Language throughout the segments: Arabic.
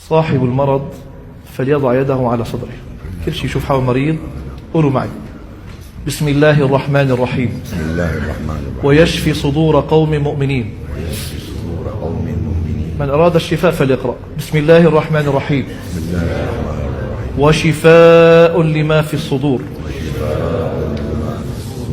صاحب المرض فليضع يده على صدره. كل شيء يشوف حاله مريض قولوا معي: بسم الله الرحمن الرحيم. بسم الله الرحمن الرحيم. ويشفي صدور قوم مؤمنين. ويشفي صدور قوم مؤمنين. من أراد الشفاء فليقرأ: بسم الله الرحمن الرحيم. بسم الله الرحمن الرحيم. وشفاء لما في الصدور.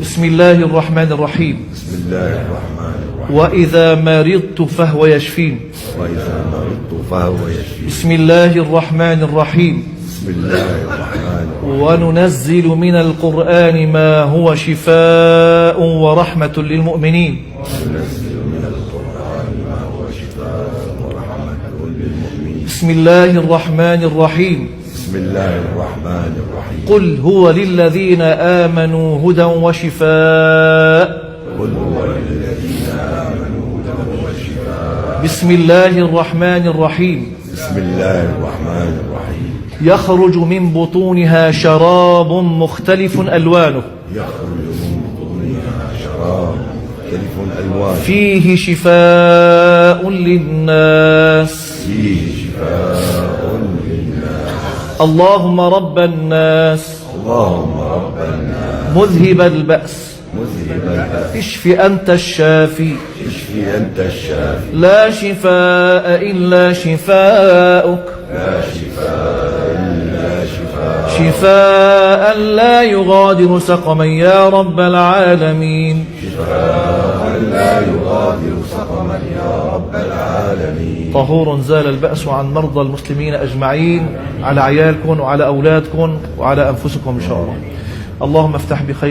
بسم الله الرحمن الرحيم. بسم الله الرحمن الرحيم. وإذا مرضت فهو يشفين. وإذا مرضت فهو يشفين. بسم الله الرحمن الرحيم. بسم الله الرحمن الرحيم. وننزل من القرآن ما هو شفاء ورحمة للمؤمنين. وننزل من القرآن ما هو شفاء ورحمة للمؤمنين. بسم الله الرحمن الرحيم. بسم الله الرحمن الرحيم. قل هو للذين آمنوا هدى وشفاء. قل هو للذين آمنوا هدى وشفاء. بسم الله الرحمن الرحيم. بسم الله الرحمن الرحيم. يخرج من بطونها شراب مختلف ألوانه. يخرج من بطونها شراب مختلف ألوانه. فيه شفاء للناس. فيه شفاء للناس. اللهم رب الناس. اللهم رب الناس. مذهب البأس. مذهب البأس. اشف أنت الشافي. اشفي أنت الشافي. لا شفاء إلا شفاءك. لا شفاء إلا شفاء. شفاء لا يغادر سقما يا رب العالمين. شفاء لا يغادر سقما يا رب العالمين. طهور زال البأس عن مرضى المسلمين أجمعين، على عيالكم وعلى أولادكم وعلى أنفسكم إن شاء الله. اللهم افتح بخير